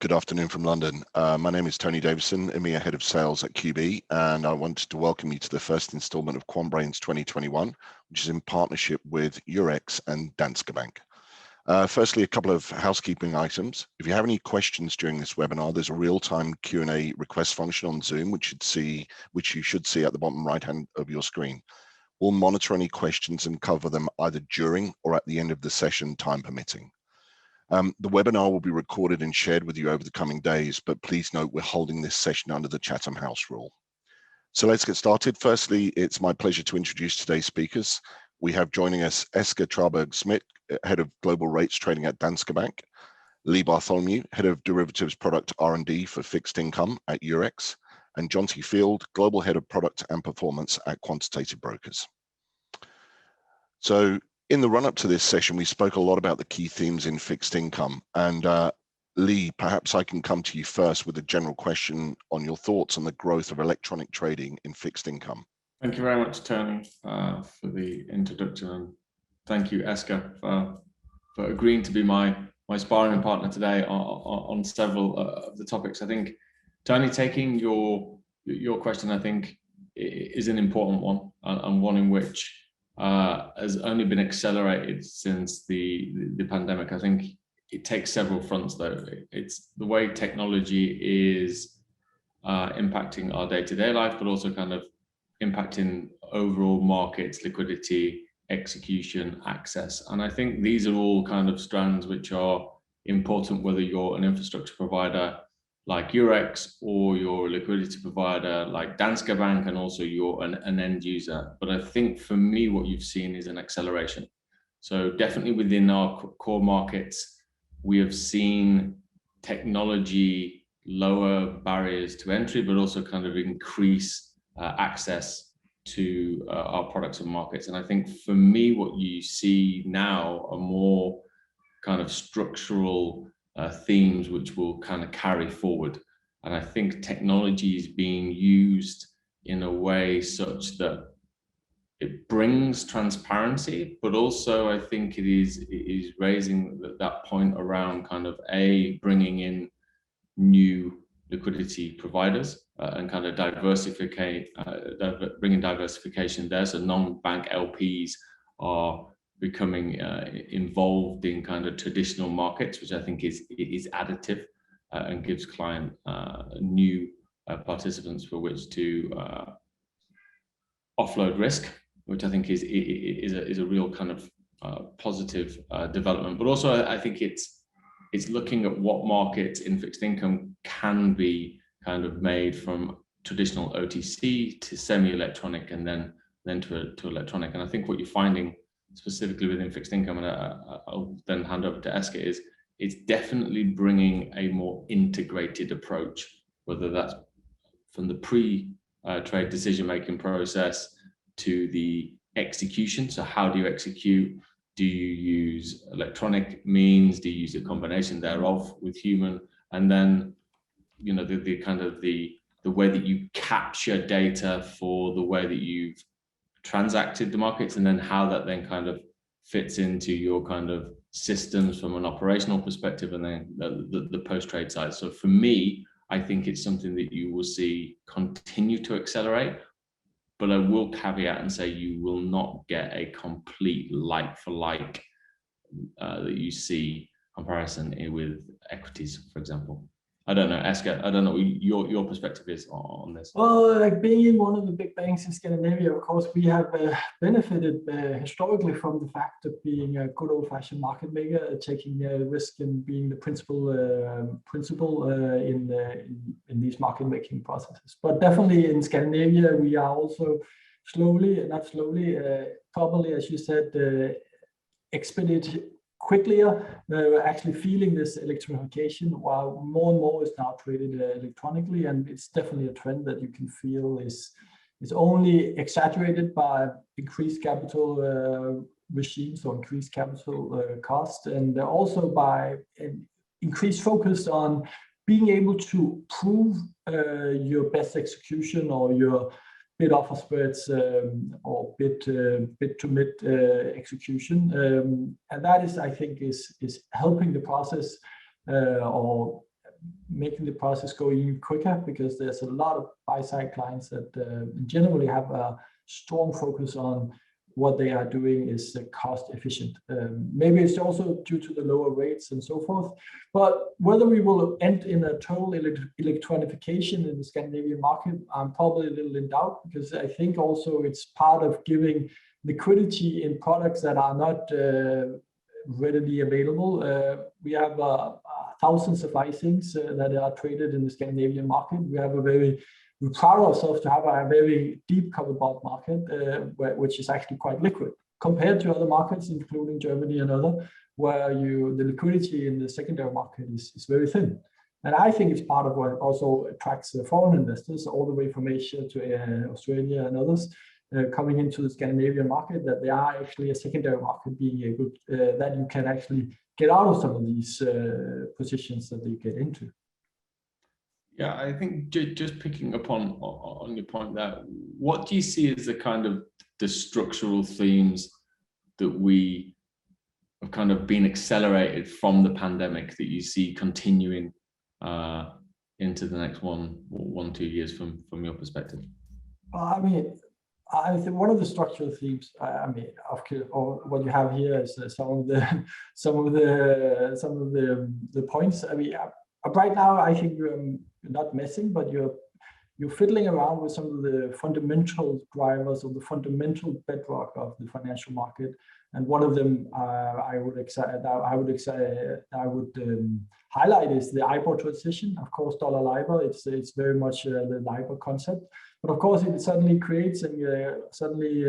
Good afternoon from London. My name is Tony Davison, EMEA Head of Sales at QB, and I wanted to welcome you to the first installment of QuantBrains 2021, which is in partnership with Eurex and Danske Bank. Firstly, a couple of housekeeping items. If you have any questions during this webinar, there's a real-time Q&A request function on Zoom, which you should see at the bottom right-hand of your screen. We'll monitor any questions and cover them either during or at the end of the session, time permitting. The webinar will be recorded and shared with you over the coming days, but please note we're holding this session under the Chatham House rule. So let's get started. Firstly, it's my pleasure to introduce today's speakers. We have joining us Eske Traberg Smidt, Head of Global Rates Trading at Danske Bank, Bartholomew, Head of Derivatives Product R&D for Fixed Income at Eurex, and Jonty Field, Global Head of Product and Performance at Quantitative Brokers. So in the run-up to this session, we spoke a lot about the key themes in fixed income. And Lee, perhaps I can come to you first with a general question on your thoughts on the growth of electronic trading in fixed income. Thank you very much, Tony, for the introduction. And thank you, Eske, for agreeing to be my sparring partner today on several of the topics. I think, Tony, taking your question, I think, is an important one, and one in which has only been accelerated since the pandemic. I think it takes several fronts, though. It's the way technology is impacting our day-to-day life, but also kind of impacting overall markets, liquidity, execution, access. And I think these are all kind of strands which are important, whether you're an infrastructure provider like Eurex or your liquidity provider like Danske Bank, and also you're an end user. But I think for me, what you've seen is an acceleration. So definitely within our core markets, we have seen technology lower barriers to entry, but also kind of increase access to our products and markets. And I think for me, what you see now are more kind of structural themes which will kind of carry forward. And I think technology is being used in a way such that it brings transparency, but also I think it is raising that point around kind of bringing in new liquidity providers and kind of bringing diversification there. So non-bank LPs are becoming involved in kind of traditional markets, which I think is additive and gives client new participants for which to offload risk, which I think is a real kind of positive development. But also I think it's looking at what markets in fixed income can be kind of made from traditional OTC to semi-electronic and then to electronic. And I think what you're finding specifically within fixed income, and I'll then hand over to Eske, is it's definitely bringing a more integrated approach, whether that's from the pre-trade decision-making process to the execution. So how do you execute? Do you use electronic means? Do you use a combination thereof with human? And then, you know, the kind of the way that you capture data for the way that you've transacted the markets, and then how that then kind of fits into your kind of systems from an operational perspective, and then the post-trade side. So for me, I think it's something that you will see continue to accelerate, but I will caveat and say you will not get a complete like-for-like that you see comparison with equities, for example. I don't know, Eske, I don't know what your perspective is on this. Well, like being in one of the big banks in Scandinavia, of course, we have benefited historically from the fact of being a good old-fashioned market maker, taking risk and being the principal in these market-making processes. But definitely in Scandinavia, we are also probably, as you said, expedited quickly. We're actually feeling this electrification, while more and more is now traded electronically, and it's definitely a trend that you can feel is only exaggerated by increased capital regimes or increased capital cost, and also by an increased focus on being able to prove your best execution or your bid offer spreads or bid to mid execution, and that is, I think, is helping the process or making the process go even quicker, because there's a lot of buy-side clients that generally have a strong focus on what they are doing is cost efficient. Maybe it's also due to the lower rates and so forth. But whether we will end in a total electronification in the Scandinavian market, I'm probably a little in doubt, because I think also it's part of giving liquidity in products that are not readily available. We have thousands of ISINs that are traded in the Scandinavian market. We're proud of ourselves to have a very deep covered bond market, which is actually quite liquid compared to other markets, including Germany and other, where the liquidity in the secondary market is very thin. And I think it's part of what also attracts foreign investors all the way from Asia to Australia and others coming into the Scandinavian market, that there are actually a secondary market being able that you can actually get out of some of these positions that they get into. Yeah, I think just picking up on your point there, what do you see as the kind of the structural themes that we have kind of been accelerated from the pandemic that you see continuing into the next 1-2 years from your perspective? I mean, I think one of the structural themes, what you have here is some of the points. I mean, right now, I think you're not messing, but you're fiddling around with some of the fundamental drivers or the fundamental bedrock of the financial market. And one of them I would highlight is the IBOR transition. Of course, dollar LIBOR, it's very much the LIBOR concept. But of course, it suddenly creates and suddenly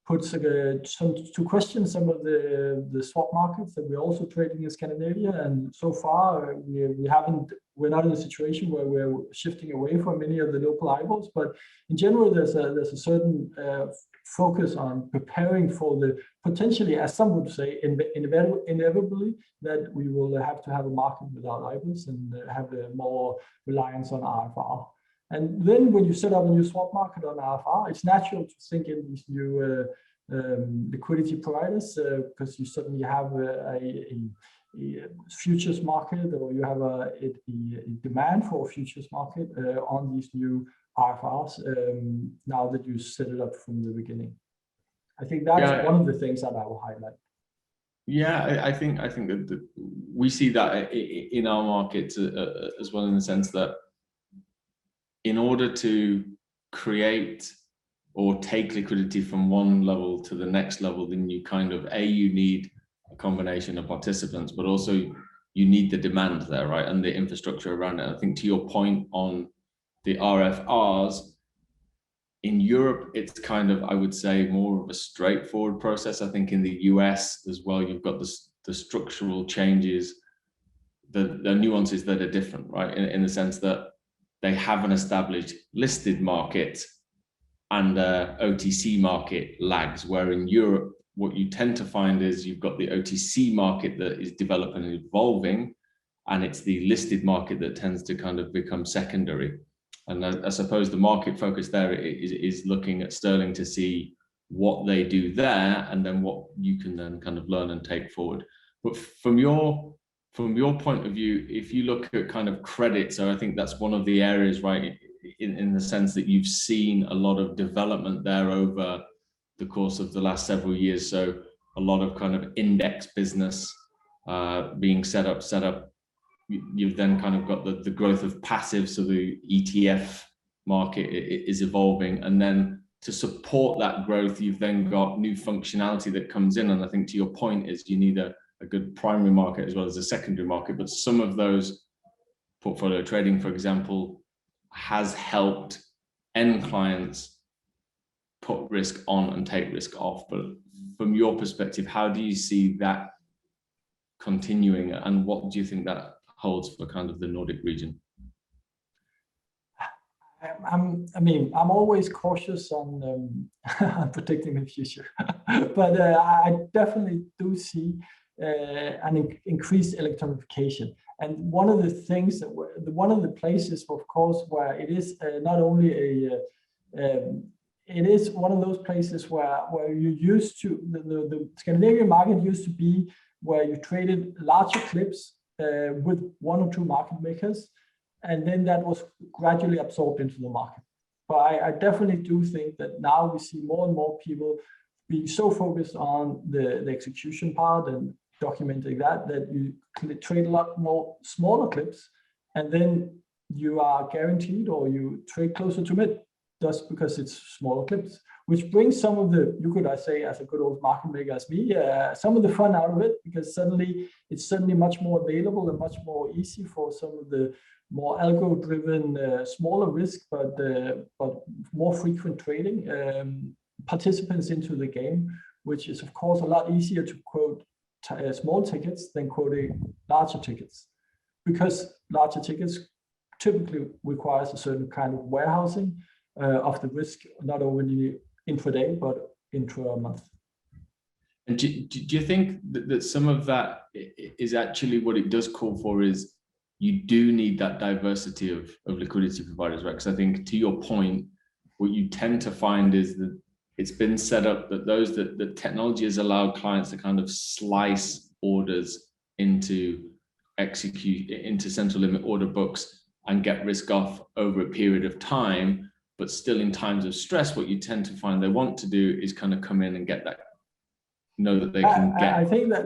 puts to question some of the swap markets that we're also trading in Scandinavia. And so far, we're not in a situation where we're shifting away from many of the local IBORs. But in general, there's a certain focus on preparing for the potentially, as some would say, inevitably, that we will have to have a market without IBORs and have more reliance on RFR. And then when you set up a new swap market on RFR, it's natural to think in these new liquidity providers, because you suddenly have a futures market, or you have a demand for a futures market on these new RFRs now that you set it up from the beginning. I think that's one of the things that I will highlight. Yeah, I think that we see that in our markets as well, in the sense that in order to create or take liquidity from one level to the next level, then you kind of, you need a combination of participants, but also you need the demand there, right? And the infrastructure around it. I think to your point on the RFRs, in Europe, it's kind of, I would say, more of a straightforward process. I think in the US as well, you've got the structural changes, the nuances that are different, right? In the sense that they have an established listed market and OTC market lags, where in Europe, what you tend to find is you've got the OTC market that is developing and evolving, and it's the listed market that tends to kind of become secondary. And I suppose the market focus there is looking at sterling to see what they do there, and then what you can then kind of learn and take forward. But from your point of view, if you look at kind of credit, so I think that's one of the areas, right, in the sense that you've seen a lot of development there over the course of the last several years. So a lot of kind of index business being set up. You've then kind of got the growth of passive, so the ETF market is evolving, and then to support that growth, you've then got new functionality that comes in. And I think to your point is you need a good primary market as well as a secondary market. But some of those portfolio trading, for example, has helped end clients put risk on and take risk off. But from your perspective, how do you see that continuing, and what do you think that holds for kind of the Nordic region? I'm always cautious on predicting the future, but I definitely do see an increased electronification. And one of the things that one of the places, of course, where it is not only it is one of those places where you used to, the Scandinavian market used to be where you traded larger clips with one or two market makers. and then that was gradually absorbed into the market. But I definitely do think that now we see more and more people being so focused on the execution part and documenting that you trade a lot more smaller clips, and then you are guaranteed, or you trade closer to mid just because it's smaller clips, which brings some of the, you could, I say, as a good old market maker as me, some of the fun out of it, because suddenly it's much more available and much more easy for some of the more algo-driven, smaller risk, but more frequent trading participants into the game, which is of course a lot easier to quote small tickets than quoting larger tickets, because larger tickets typically requires a certain kind of warehousing of the risk, not only intraday, but intra-month. And do you think that some of that is actually what it does call for is you do need that diversity of liquidity providers, right? Because I think, to your point, what you tend to find is that it's been set up that the technology has allowed clients to kind of slice orders into central limit order books and get risk off over a period of time. But still, in times of stress, what you tend to find they want to do is kind of come in and get that, know that they can get. I think that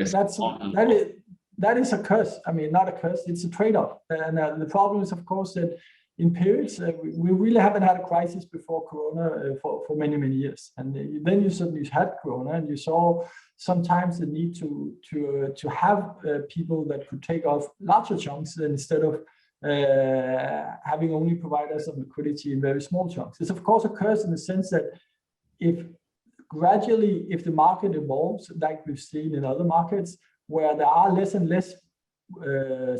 is a curse. I mean, not a curse, it's a trade-off. And the problem is, of course, that in periods, we really haven't had a crisis before Corona for many, many years. And then you suddenly had Corona, and you saw sometimes the need to have people that could take off larger chunks instead of having only providers of liquidity in very small chunks. It's of course a curse in the sense that if the market evolves, like we've seen in other markets, where there are less and less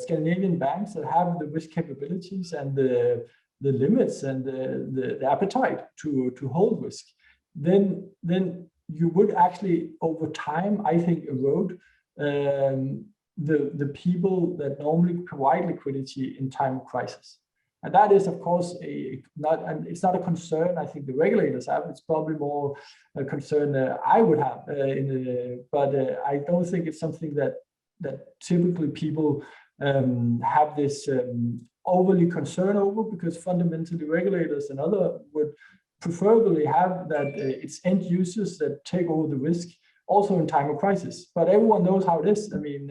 Scandinavian banks that have the risk capabilities and the limits and the appetite to hold risk, then you would actually over time, I think, erode the people that normally provide liquidity in time of crisis. And that is, of course, it's not a concern I think the regulators have. It's probably more a concern I would have, but I don't think it's something that typically people have this overly concern over, because fundamentally regulators and other would preferably have that it's end users that take over the risk also in time of crisis. But everyone knows how it is. I mean,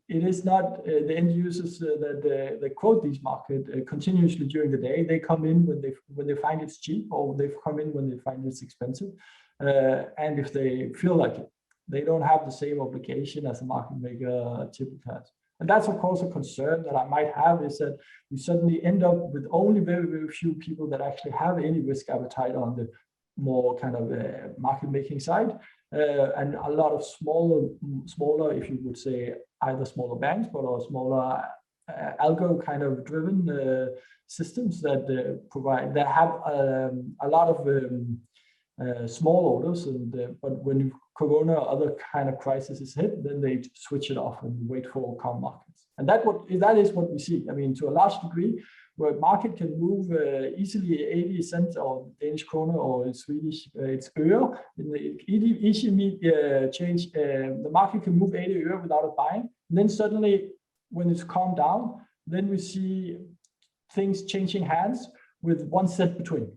it is not the end users that quote these markets continuously during the day. They come in when they find it's cheap, or they come in when they find it's expensive, and if they feel like it, they don't have the same obligation as a market maker typically has. And that's of course a concern that I might have, is that we suddenly end up with only very, very few people that actually have any risk appetite on the more kind of market making side, and a lot of smaller, if you would say, either smaller banks, but or smaller algo kind of driven systems that have a lot of small orders, and but when Corona or other kind of crises hit, then they switch it off and wait for calm markets. And that is what we see. I mean, to a large degree, where a market can move easily 80 cents or Danish kroner, or in Swedish it's øre. In the easy change, the market can move 80 øre without a buying. And then suddenly, when it's calmed down, then we see things changing hands with 1 cent between.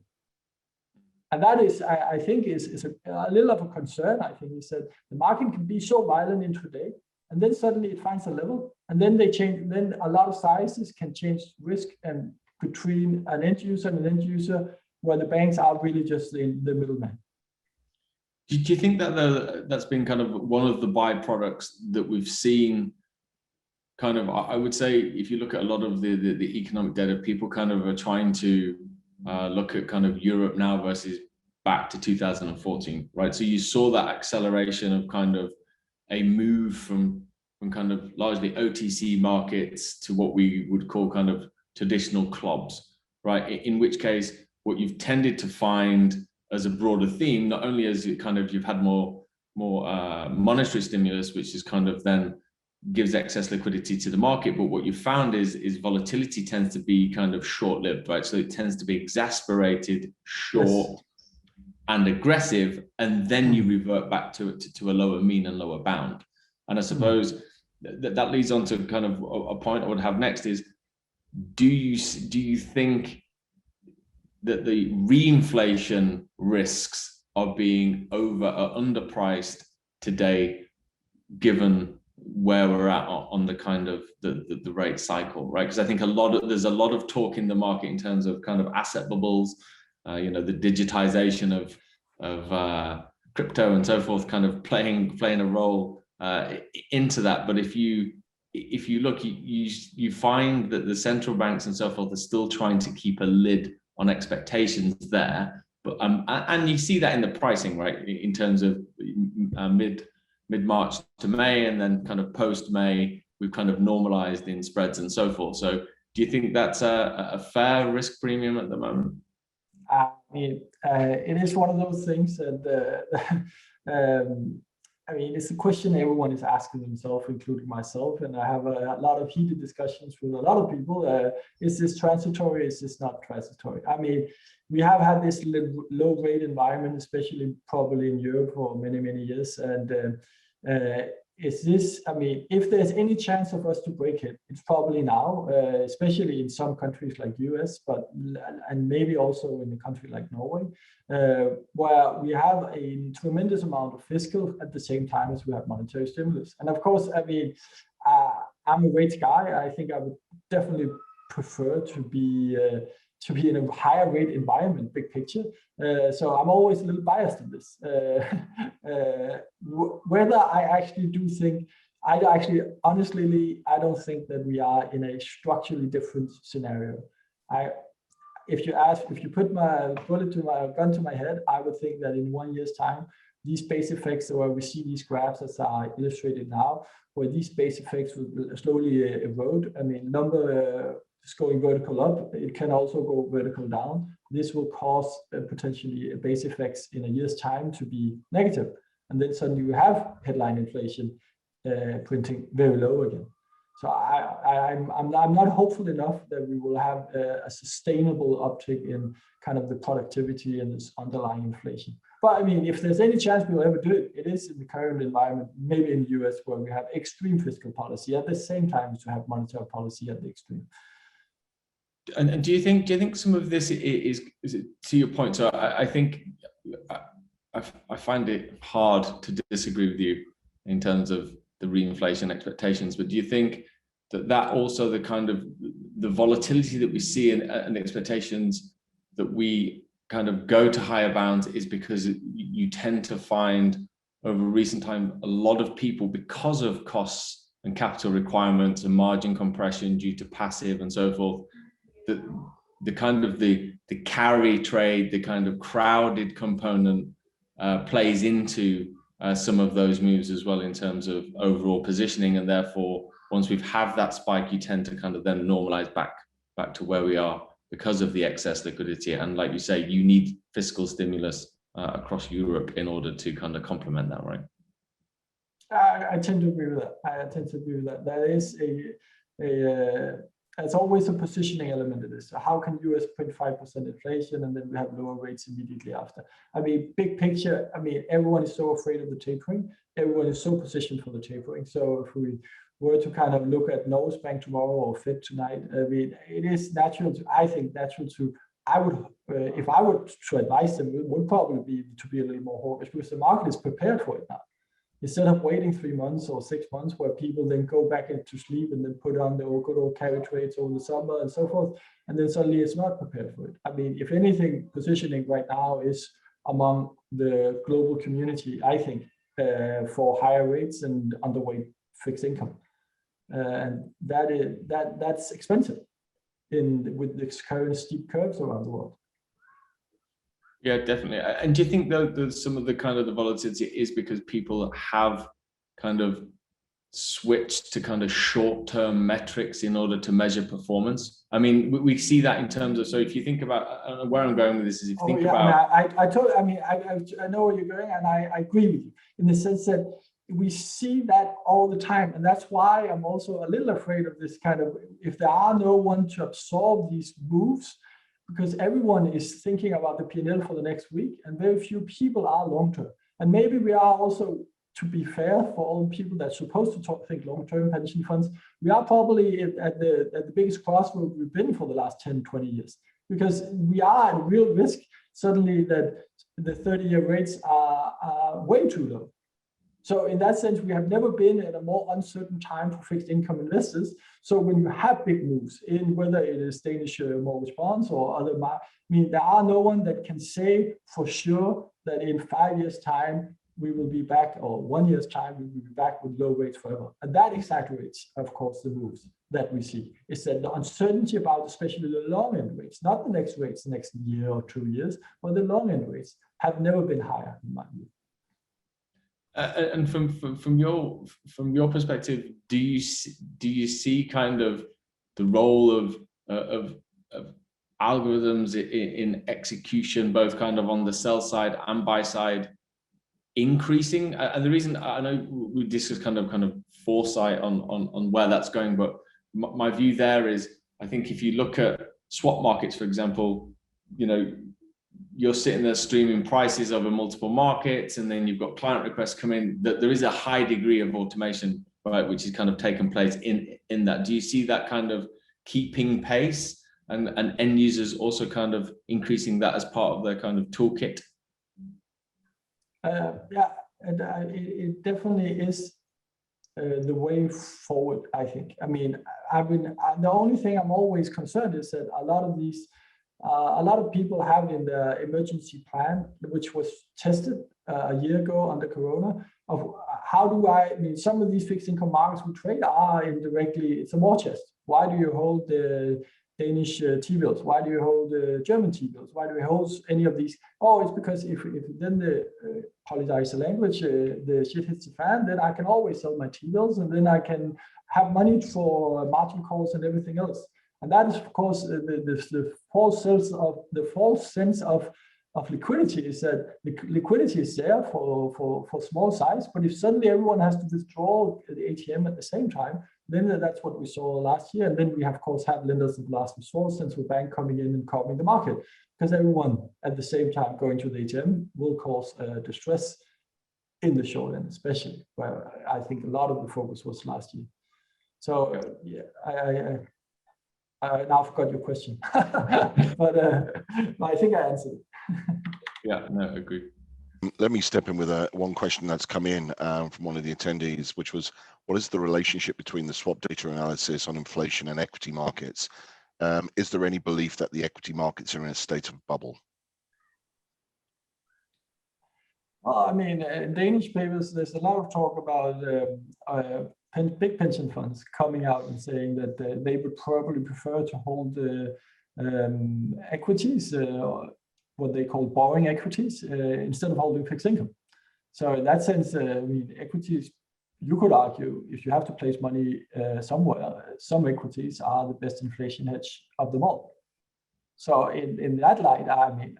And that is, I think, is a little of a concern. I think is that the market can be so violent intraday, and then suddenly it finds a level, and then they change. Then a lot of sizes can change risk and between an end user and an end user, where the banks are really just in the middleman. Do you think that that's been kind of one of the byproducts that we've seen? Kind of, I would say, if you look at a lot of the economic data, people kind of are trying to look at kind of Europe now versus back to 2014, right? So you saw that acceleration of kind of a move from kind of largely OTC markets to what we would call kind of traditional clubs, right? In which case, what you've tended to find as a broader theme, not only as you kind of you've had more monetary stimulus, which is kind of then gives excess liquidity to the market, but what you found is volatility tends to be kind of short-lived, right? So it tends to be exasperated, short, yes, and aggressive, and then you revert back to a lower mean and lower bound. And I suppose that leads on to kind of a point I would have next is, do you think that the reinflation risks are being over or underpriced today, given where we're at on the kind of the rate cycle, right? Because I think there's a lot of talk in the market in terms of kind of asset bubbles, you know, the digitization of crypto and so forth, kind of playing a role into that. But if you look, you find that the central banks and so forth are still trying to keep a lid on expectations there. But and you see that in the pricing, right? In terms of mid-March to May, and then kind of post-May, we've kind of normalized in spreads and so forth. So do you think that's a fair risk premium at the moment? I mean, it is one of those things that, I mean, it's a question everyone is asking themselves, including myself, and I have a lot of heated discussions with a lot of people. Is this transitory? Is this not transitory? I mean, we have had this low rate environment, especially probably in Europe for many, many years. And is this, I mean, if there's any chance of us to break it, it's probably now, especially in some countries like US, and maybe also in a country like Norway, where we have a tremendous amount of fiscal at the same time as we have monetary stimulus. And of course, I mean, I'm a rates guy. I think I would definitely prefer to be in a higher rate environment, big picture. So I'm always a little biased in this. Whether I actually do think, honestly, I don't think that we are in a structurally different scenario. If you put my gun to my head, I would think that in 1 year's time, these base effects, where we see these graphs as are illustrated now, where these base effects will slowly erode. I mean, number is going vertical up, it can also go vertical down. This will cause potentially base effects in a year's time to be negative. And then suddenly you have headline inflation printing very low again. So I'm not hopeful enough that we will have a sustainable uptick in kind of the productivity and this underlying inflation. But I mean, if there's any chance we'll ever do it, it is in the current environment, maybe in the US, where we have extreme fiscal policy at the same time as to have monetary policy at the extreme. And do you think some of this is to your point? So I think I find it hard to disagree with you in terms of the reinflation expectations, but do you think that also the kind of the volatility that we see and the expectations that we kind of go to higher bounds is because you tend to find over recent time a lot of people, because of costs and capital requirements and margin compression due to passive and so forth, the kind of the carry trade, the kind of crowded component plays into some of those moves as well in terms of overall positioning, and therefore once we've had that spike, you tend to kind of then normalize back to where we are because of the excess liquidity. And like you say, you need fiscal stimulus across Europe in order to kind of complement that, right? I tend to agree with that. That is it's always a positioning element of this. So how can US print 5% inflation and then we have lower rates immediately after? I mean, big picture, I mean, everyone is so afraid of the tapering. Everyone is so positioned for the tapering. So if we were to kind of look at Norges Bank tomorrow or Fed tonight, I mean, it is natural to, I think, I would, if I were to advise them, it would probably be to be a little more hawkish, because the market is prepared for it now. Instead of waiting 3 months or 6 months where people then go back into sleep and then put on the good old carry trades over the summer and so forth, and then suddenly it's not prepared for it. I mean, if anything, positioning right now is among the global community, I think, for higher rates and underweight fixed income. And that's expensive with the current steep curves around the world. Yeah, definitely. And do you think though some of the kind of the volatility is because people have kind of switched to kind of short-term metrics in order to measure performance? I mean, we see that in terms of, so if you think about where I'm going with this is if you think about. I know where you're going, and I agree with you in the sense that we see that all the time. And that's why I'm also a little afraid of this kind of, if there are no one to absorb these moves, because everyone is thinking about the P&L for the next week, and very few people are long-term. And maybe we are also to be fair for all the people that's supposed to think long-term pension funds, we are probably at the biggest crossroad we've been for the last 10, 20 years, because we are at real risk suddenly that the 30-year rates are way too low. So in that sense, we have never been at a more uncertain time for fixed income investors. So when you have big moves in whether it is Danish mortgage bonds or other, there are no one that can say for sure that in 5 years' time, we will be back, or 1 year's time, we will be back with low rates forever. And that exaggerates, of course, the moves that we see. Is that the uncertainty about especially the long end rates, not the next rates, the next year or 2 years, but the long end rates have never been higher in my view. And from your perspective, do you see kind of the role of algorithms in execution, both kind of on the sell side and buy side, increasing? And the reason, I know we discussed kind of foresight on where that's going, but my view there is, I think if you look at swap markets, for example, you're sitting there streaming prices over multiple markets, and then you've got client requests come in, that there is a high degree of automation, right, which is kind of taken place in that. Do you see that kind of keeping pace, and end users also kind of increasing that as part of their kind of toolkit? Yeah, and it definitely is the way forward, I think. I mean, the only thing I'm always concerned is that a lot of people have in the emergency plan, which was tested a year ago under Corona, of how do some of these fixed income markets we trade are indirectly, it's a war chest. Why do you hold the Danish T-bills? Why do you hold the German T-bills? Why do we hold any of these? Oh, it's because if then the, apologize the language, the shit hits the fan, then I can always sell my T-bills, and then I can have money for margin calls and everything else. And that is, of course, the false sense of liquidity, is that the liquidity is there for small size, but if suddenly everyone has to withdraw the ATM at the same time, then that's what we saw last year. And then we, of course, have lenders of last resort, central bank coming in and covering the market, because everyone at the same time going to the ATM will cause distress in the short end, especially, where I think a lot of the focus was last year. So yeah, I now forgot your question, but I think I answered it. Yeah, no, agree. Let me step in with one question that's come in from one of the attendees, which was, what is the relationship between the swap data analysis on inflation and equity markets? Is there any belief that the equity markets are in a state of bubble? Well, I mean, in Danish papers, there's a lot of talk about big pension funds coming out and saying that they would probably prefer to hold equities, what they call borrowing equities, instead of holding fixed income. So in that sense, I mean, equities, you could argue, if you have to place money somewhere, some equities are the best inflation hedge of them all. So in that light, I mean,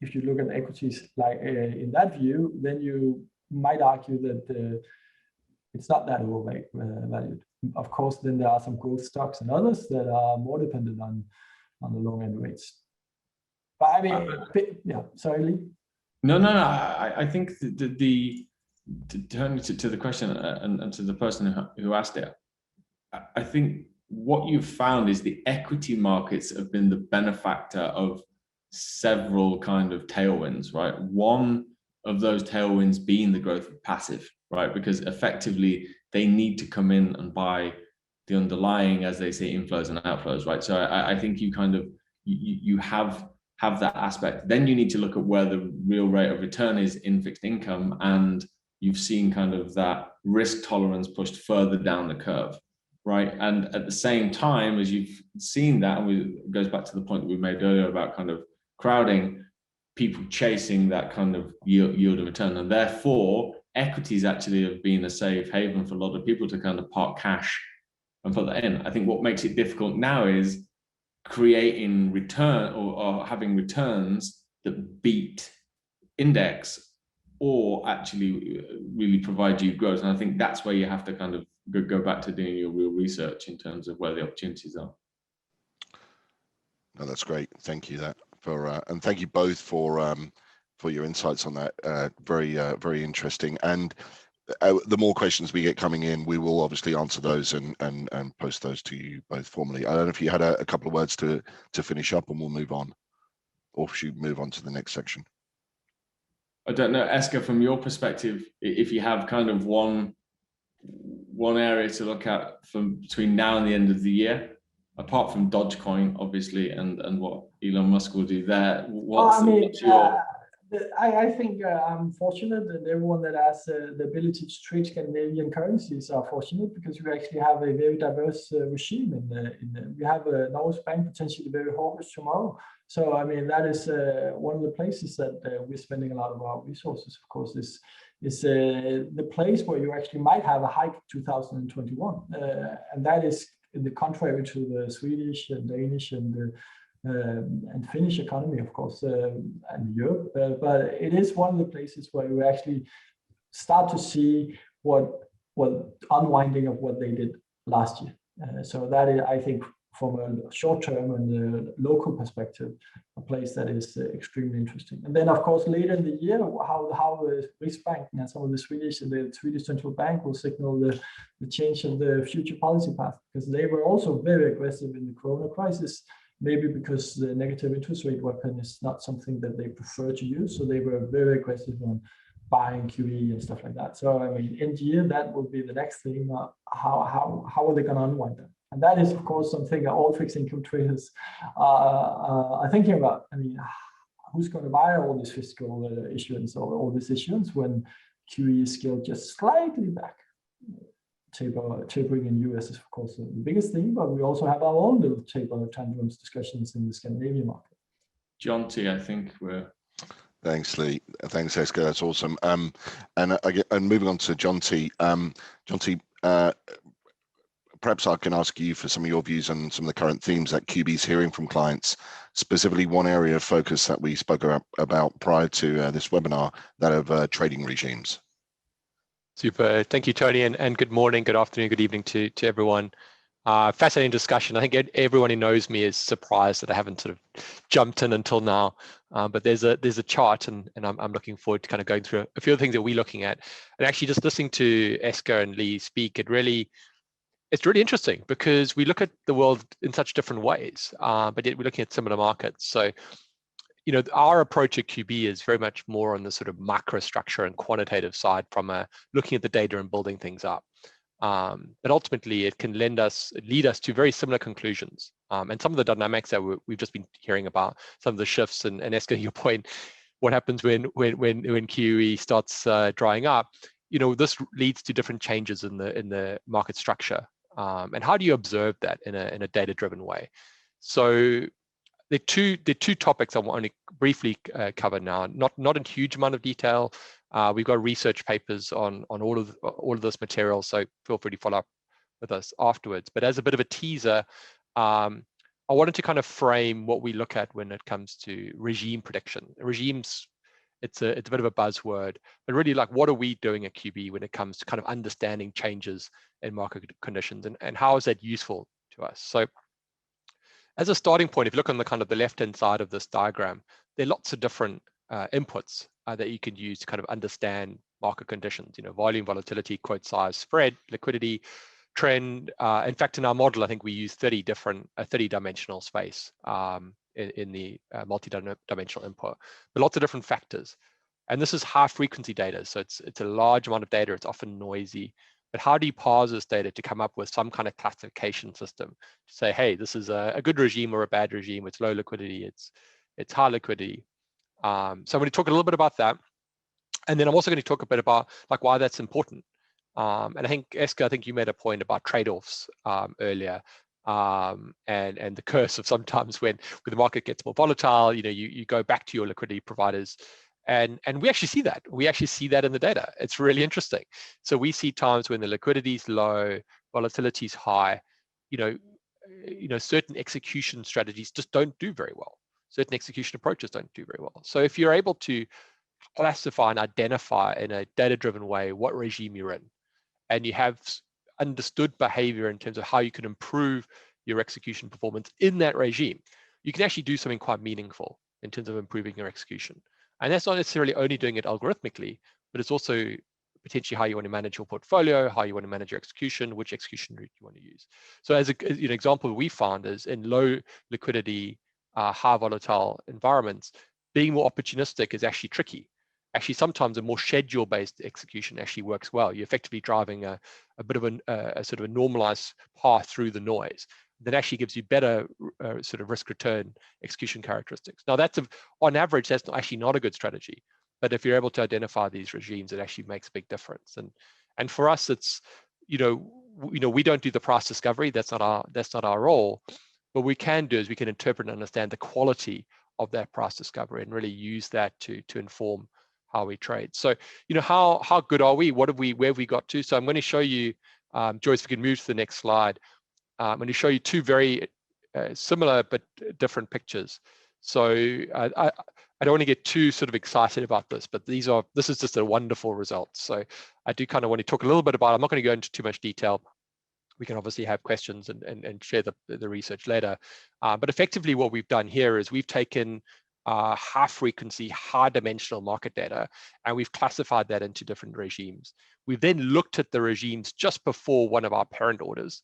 if you look at equities like in that view, then you might argue that it's not that overvalued. Of course, then there are some growth stocks and others that are more dependent on the long end rates. But I mean, yeah, sorry, Lee. No. I think turning to the question and to the person who asked it, I think what you've found is the equity markets have been the benefactor of several kind of tailwinds, right? One of those tailwinds being the growth of passive, right? Because effectively they need to come in and buy the underlying, as they say, inflows and outflows, right? So I think you kind of you have that aspect. Then you need to look at where the real rate of return is in fixed income, and you've seen kind of that risk tolerance pushed further down the curve, right? And at the same time, as you've seen that, and it goes back to the point that we made earlier about kind of crowding, people chasing that kind of yield of return, and therefore equities actually have been a safe haven for a lot of people to kind of park cash and put that in. I think what makes it difficult now is creating return or having returns that beat index or actually really provide you growth. And I think that's where you have to kind of go back to doing your real research in terms of where the opportunities are. No, that's great. Thank you and thank you both for your insights on that. Very interesting. And the more questions we get coming in, we will obviously answer those and post those to you both formally. I don't know if you had a couple of words to finish up, and we'll move on, or should we move on to the next section? I don't know, Eske, from your perspective, if you have kind of one area to look at from between now and the end of the year, apart from Dogecoin, obviously, and what Elon Musk will do there. I think I'm fortunate that everyone that has the ability to trade Scandinavian currencies are fortunate, because we actually have a very diverse regime. We have a Norges Bank potentially very hawkish tomorrow. So I mean, that is one of the places that we're spending a lot of our resources. Of course, is the place where you actually might have a hike 2021, and that is in the contrary to the Swedish and Danish and Finnish economy, of course, and Europe. But it is one of the places where you actually start to see what unwinding of what they did last year. So that is, I think, from a short-term and local perspective, a place that is extremely interesting. And then, of course, later in the year, how the Riksbank and some of the Swedish Central Bank will signal the change of the future policy path, because they were also very aggressive in the Corona crisis, maybe because the negative interest rate weapon is not something that they prefer to use. So they were very aggressive on buying QE and stuff like that. So, I mean, end year, that will be the next thing. How are they going to unwind that? And that is, of course, something that all fixed income traders are thinking about. I mean, who's going to buy all this fiscal issuance or all this issuance when QE is scaled just slightly back? Tapering in US is, of course, the biggest thing, but we also have our own little taper tantrums discussions in the Scandinavian market. Jonty, I think we're... Thanks, Lee. Thanks, Eske. That's awesome. And moving on to Jonty. Jonty, perhaps I can ask you for some of your views on some of the current themes that QB is hearing from clients, specifically one area of focus that we spoke about prior to this webinar, that of trading regimes. Super. Thank you, Tony, and good morning, good afternoon, good evening to everyone. Fascinating discussion. I think everyone who knows me is surprised that I haven't sort of jumped in until now. But there's a chart, and I'm looking forward to kind of going through a few of the things that we're looking at. And actually, just listening to Eske and Lee speak, it's really interesting, because we look at the world in such different ways, but yet we're looking at similar markets. So, you know, our approach at QB is very much more on the sort of microstructure and quantitative side, from looking at the data and building things up. But ultimately, it can lead us to very similar conclusions. And some of the dynamics that we've just been hearing about, some of the shifts, and Eske, your point, what happens when QE starts drying up, you know, this leads to different changes in the market structure. And how do you observe that in a data-driven way? So there are two topics I want to briefly cover now, not in huge amount of detail. We've got research papers on all of this material, so feel free to follow up with us afterwards. But as a bit of a teaser, I wanted to kind of frame what we look at when it comes to regime prediction. Regimes, it's a bit of a buzzword, but really, like, what are we doing at QB when it comes to kind of understanding changes in market conditions, and how is that useful to us? So as a starting point, if you look on the kind of the left-hand side of this diagram, there are lots of different inputs that you can use to kind of understand market conditions. You know, volume, volatility, quote size, spread, liquidity, trend. In fact, in our model, I think we use 30-dimensional space in the multi-dimensional input, but lots of different factors. And this is high-frequency data, so it's a large amount of data. It's often noisy. But how do you parse this data to come up with some kind of classification system to say, hey, this is a good regime or a bad regime? It's low liquidity, it's high liquidity. So I'm going to talk a little bit about that, and then I'm also going to talk a bit about like why that's important. And I think, Eske, I think you made a point about trade-offs earlier, and the curse of sometimes when the market gets more volatile, you know, you go back to your liquidity providers. And we actually see that. We actually see that in the data. It's really interesting. So we see times when the liquidity is low, volatility is high. You know, certain execution strategies just don't do very well. Certain execution approaches don't do very well. So if you're able to classify and identify in a data-driven way what regime you're in, and you have understood behavior in terms of how you can improve your execution performance in that regime, you can actually do something quite meaningful in terms of improving your execution. And that's not necessarily only doing it algorithmically, but it's also potentially how you want to manage your portfolio, how you want to manage your execution, which execution route you want to use. So as an example we found is in low liquidity, high volatile environments, being more opportunistic is actually tricky. Actually, sometimes a more schedule-based execution actually works well. You're effectively driving a bit of a sort of a normalized path through the noise that actually gives you better sort of risk-return execution characteristics. Now, on average, that's actually not a good strategy. But if you're able to identify these regimes, it actually makes a big difference. And for us, it's we don't do the price discovery. That's not our role. What we can do is we can interpret and understand the quality of that price discovery and really use that to inform how we trade. So, how good are we? Where have we got to? So I'm going to show you, Joyce, if we can move to the next slide. I'm going to show you two very similar but different pictures. So I don't want to get too sort of excited about this, but this is just a wonderful result. So I do kind of want to talk a little bit about it. I'm not going to go into too much detail. We can obviously have questions and share the research later. But effectively what we've done here is we've taken high frequency, high dimensional market data, and we've classified that into different regimes. We've then looked at the regimes just before one of our parent orders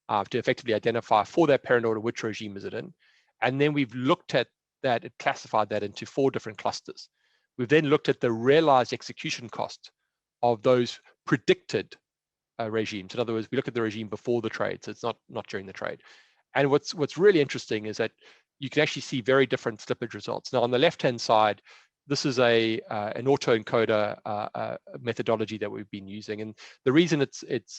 to effectively identify for that parent order which regime is it in. And then we've looked at that and classified that into 4 different clusters. We've then looked at the realized execution cost of those predicted regimes. In other words, we look at the regime before the trade, so it's not during the trade. And what's really interesting is that you can actually see very different slippage results. Now, on the left-hand side, this is an autoencoder methodology that we've been using, and the reason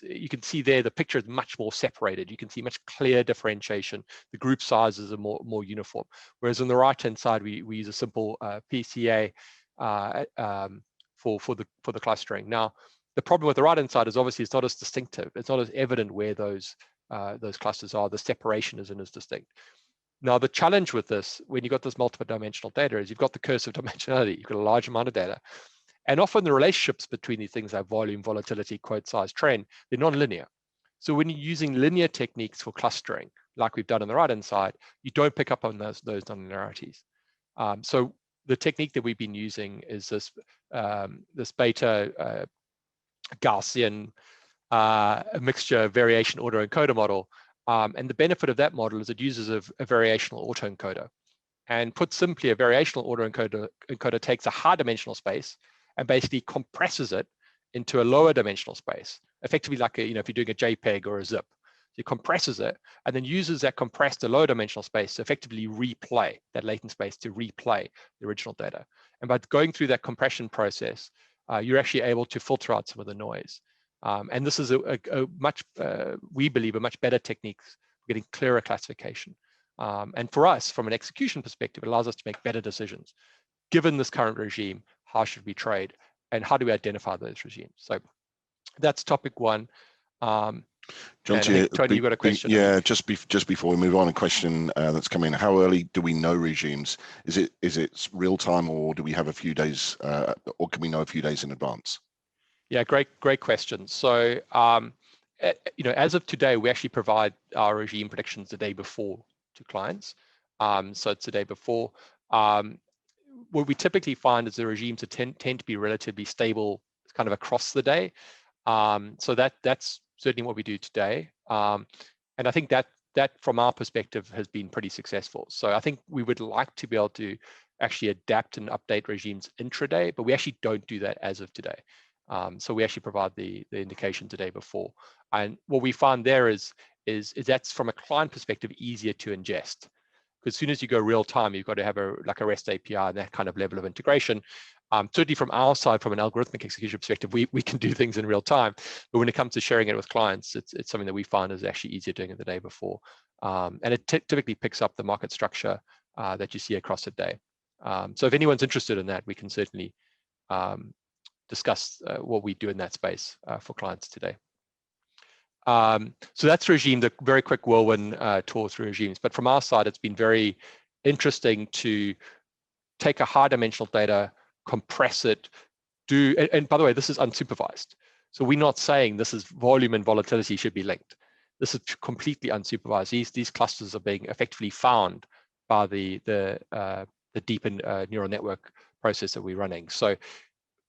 you can see there the picture is much more separated. You can see much clear differentiation. The group sizes are more uniform. Whereas on the right-hand side, we use a simple PCA for the clustering. Now, the problem with the right-hand side is obviously it's not as distinctive. It's not as evident where those clusters are. The separation isn't as distinct. Now, the challenge with this, when you've got this multiple dimensional data, is you've got the curse of dimensionality. You've got a large amount of data. And often the relationships between these things like volume, volatility, quote size, trend, they're non-linear. So when you're using linear techniques for clustering, like we've done on the right-hand side, you don't pick up on those non-linearities. So the technique that we've been using is this beta Gaussian mixture variation autoencoder model. And the benefit of that model is it uses a variational autoencoder. And put simply, a variational autoencoder takes a high dimensional space and basically compresses it into a lower dimensional space, effectively like if you're doing a JPEG or a zip. So it compresses it and then uses that compressed low dimensional space to effectively replay that latent space to replay the original data. And by going through that compression process, you're actually able to filter out some of the noise. And this is we believe, a much better technique for getting clearer classification. And for us, from an execution perspective, it allows us to make better decisions. Given this current regime, how should we trade? And how do we identify those regimes? So that's topic 1. Jonty, Tony, you got a question? Yeah, just before we move on, a question that's come in. How early do we know regimes? Is it real time, or do we have a few days, or can we know a few days in advance? Yeah, great question. So, as of today, we actually provide our regime predictions the day before to clients. So it's the day before. What we typically find is the regimes tend to be relatively stable, kind of across the day. So that's certainly what we do today. And I think that from our perspective has been pretty successful. So I think we would like to be able to actually adapt and update regimes intraday, but we actually don't do that as of today. So we actually provide the indication the day before. And what we find there is that's, from a client perspective, easier to ingest. Because as soon as you go real time, you've got to have a REST API and that kind of level of integration. Certainly from our side, from an algorithmic execution perspective, we can do things in real time. But when it comes to sharing it with clients, it's something that we find is actually easier doing it the day before. And it typically picks up the market structure that you see across the day. So if anyone's interested in that, we can certainly discuss what we do in that space for clients today. So that's regime, the very quick whirlwind tour through regimes. But from our side, it's been very interesting to take a high dimensional data, compress it, and by the way, this is unsupervised. So we're not saying this is volume and volatility should be linked. This is completely unsupervised. These clusters are being effectively found by the deep neural network process that we're running. So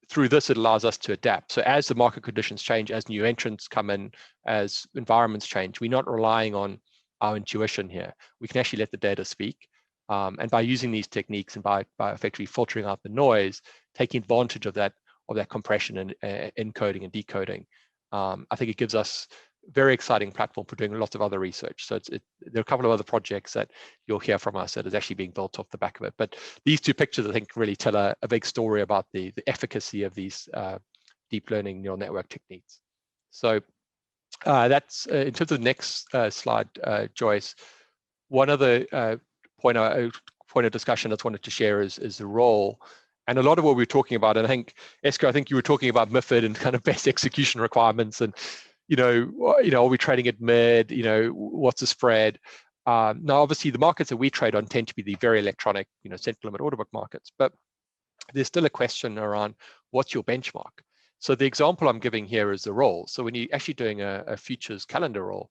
through this, it allows us to adapt. So as the market conditions change, as new entrants come in, as environments change, we're not relying on our intuition here. We can actually let the data speak. And by using these techniques and by effectively filtering out the noise, taking advantage of that compression and encoding and decoding, I think it gives us a very exciting platform for doing lots of other research. So there are a couple of other projects that you'll hear from us that is actually being built off the back of it. But these two pictures, I think, really tell a big story about the efficacy of these deep learning neural network techniques. So that's in terms of the next slide, Joyce. One other point of discussion I just wanted to share is the role. And a lot of what we're talking about, and I think, Eske, I think you were talking about MiFID and kind of best execution requirements, and are we trading at mid? What's the spread? Now, obviously, the markets that we trade on tend to be the very electronic, central limit order book markets. But there's still a question around what's your benchmark. So the example I'm giving here is the roll. So when you're actually doing a futures calendar roll,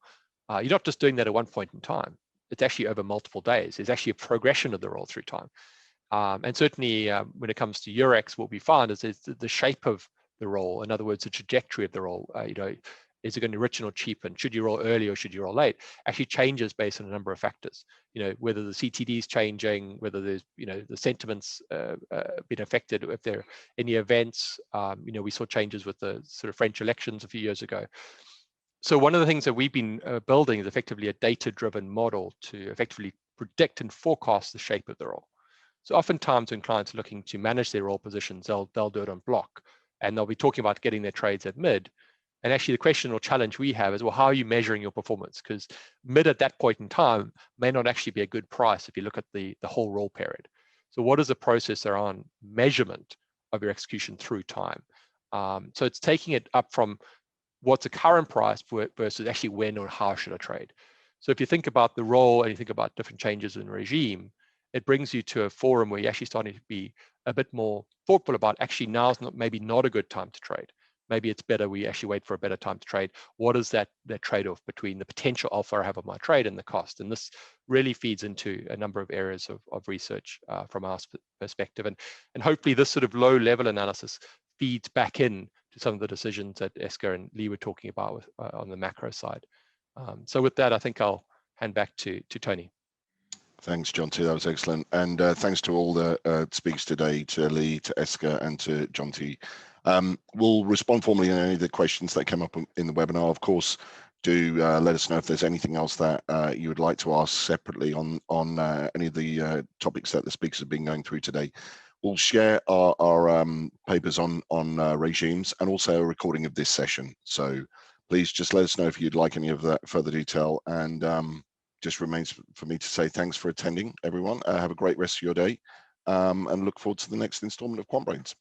you're not just doing that at one point in time. It's actually over multiple days. There's actually a progression of the roll through time. And certainly when it comes to Eurex, what we found is the shape of the roll. In other words, the trajectory of the roll, is it going to richen or cheapen? Should you roll early or should you roll late? Actually changes based on a number of factors. Whether the CTD is changing, whether there's, the sentiments been affected, if there are any events. We saw changes with the sort of French elections a few years ago. So one of the things that we've been building is effectively a data-driven model to effectively predict and forecast the shape of the roll. So oftentimes when clients are looking to manage their roll positions, they'll do it on block, and they'll be talking about getting their trades at mid. And actually the question or challenge we have is, well, how are you measuring your performance? Because mid at that point in time may not actually be a good price if you look at the whole roll period. So what is the process around measurement of your execution through time? So it's taking it up from what's the current price versus actually when or how should I trade. So if you think about the roll and you think about different changes in regime, it brings you to a forum where you're actually starting to be a bit more thoughtful about actually now's maybe not a good time to trade. Maybe it's better we actually wait for a better time to trade. What is that trade-off between the potential alpha I have of my trade and the cost? And this really feeds into a number of areas of research from our perspective. And hopefully this sort of low-level analysis feeds back in to some of the decisions that Eske and Lee were talking about on the macro side. So with that, I think I'll hand back to Tony. Thanks, Jonty. That was excellent. And thanks to all the speakers today, to Lee, to Eske, and to Jonty. We'll respond formally on any of the questions that came up in the webinar. Of course, do let us know if there's anything else that you would like to ask separately on any of the topics that the speakers have been going through today. We'll share our papers on regimes and also a recording of this session. So please just let us know if you'd like any of that further detail. And just remains for me to say thanks for attending, everyone. Have a great rest of your day, and look forward to the next installment of QuantBrains.